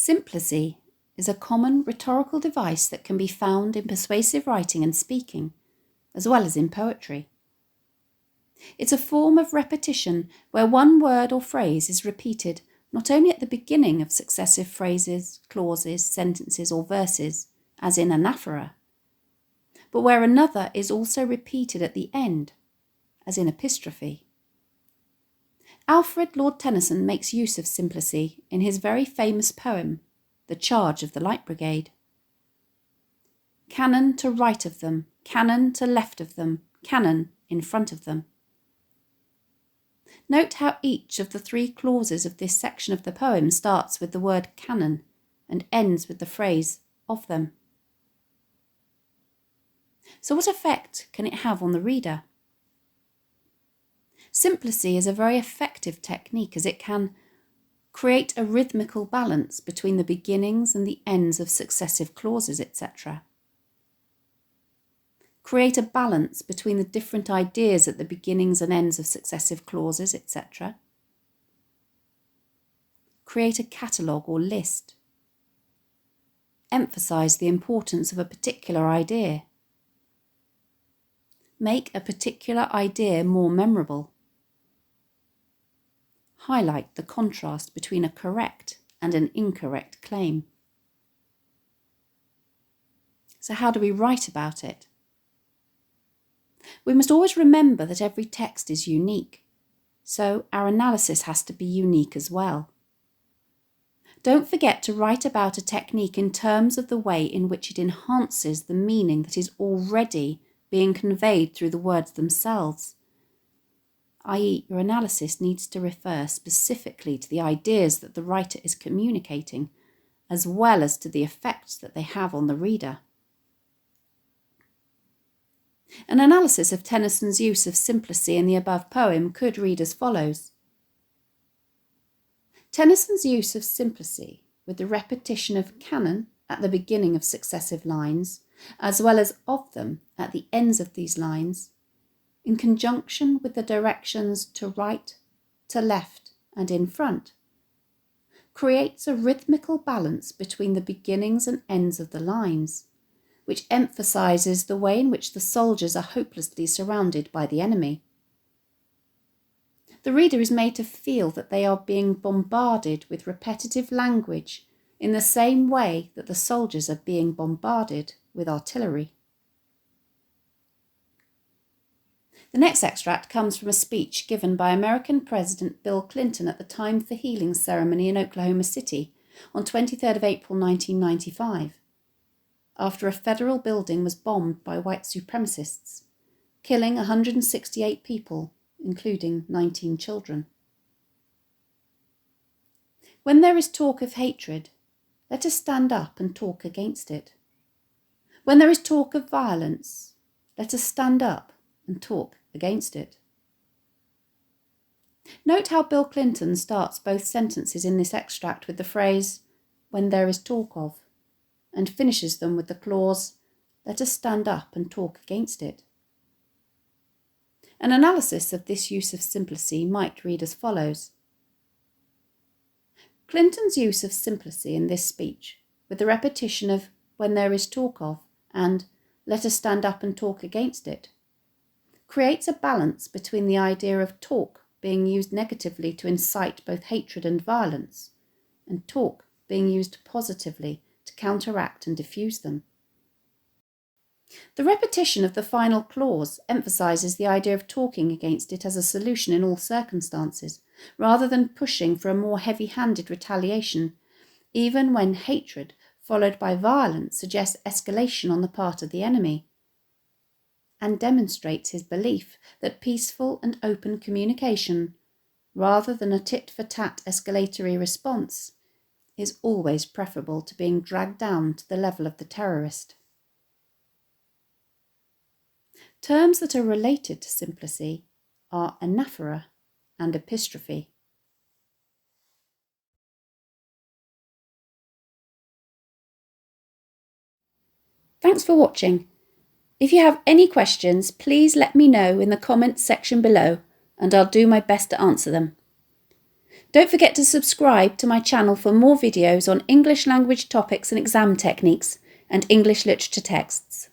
Symploce is a common rhetorical device that can be found in persuasive writing and speaking, as well as in poetry. It's a form of repetition where one word or phrase is repeated not only at the beginning of successive phrases, clauses, sentences, or verses, as in anaphora, but where another is also repeated at the end, as in epistrophe. Alfred Lord Tennyson makes use of symploce in his very famous poem, The Charge of the Light Brigade. Cannon to right of them, cannon to left of them, cannon in front of them. Note how each of the three clauses of this section of the poem starts with the word cannon and ends with the phrase of them. So what effect can it have on the reader? Symploce is a very effective technique as it can create a rhythmical balance between the beginnings and the ends of successive clauses, etc. Create a balance between the different ideas at the beginnings and ends of successive clauses, etc. Create a catalogue or list. Emphasize the importance of a particular idea. Make a particular idea more memorable. Highlight the contrast between a correct and an incorrect claim. So how do we write about it? We must always remember that every text is unique, so our analysis has to be unique as well. Don't forget to write about a technique in terms of the way in which it enhances the meaning that is already being conveyed through the words themselves, i.e., your analysis needs to refer specifically to the ideas that the writer is communicating, as well as to the effects that they have on the reader. An analysis of Tennyson's use of symploce in the above poem could read as follows. Tennyson's use of symploce with the repetition of cannon at the beginning of successive lines, as well as of them at the ends of these lines, in conjunction with the directions to right, to left, and in front, creates a rhythmical balance between the beginnings and ends of the lines, which emphasises the way in which the soldiers are hopelessly surrounded by the enemy. The reader is made to feel that they are being bombarded with repetitive language in the same way that the soldiers are being bombarded with artillery. The next extract comes from a speech given by American President Bill Clinton at the Time for Healing ceremony in Oklahoma City on 23rd of April 1995, after a federal building was bombed by white supremacists, killing 168 people, including 19 children. When there is talk of hatred, let us stand up and talk against it. When there is talk of violence, let us stand up and talk against it. Note how Bill Clinton starts both sentences in this extract with the phrase, "when there is talk of," and finishes them with the clause, "let us stand up and talk against it." An analysis of this use of symploce might read as follows. Clinton's use of symploce in this speech, with the repetition of "when there is talk of" and "let us stand up and talk against it," creates a balance between the idea of talk being used negatively to incite both hatred and violence, and talk being used positively to counteract and diffuse them. The repetition of the final clause emphasises the idea of talking against it as a solution in all circumstances, rather than pushing for a more heavy-handed retaliation, even when hatred followed by violence suggests escalation on the part of the enemy, and demonstrates his belief that peaceful and open communication, rather than a tit-for-tat escalatory response, is always preferable to being dragged down to the level of the terrorist. Terms that are related to symploce are anaphora and epistrophe. Thanks for watching. If you have any questions, please let me know in the comments section below and I'll do my best to answer them. Don't forget to subscribe to my channel for more videos on English language topics and exam techniques and English literature texts.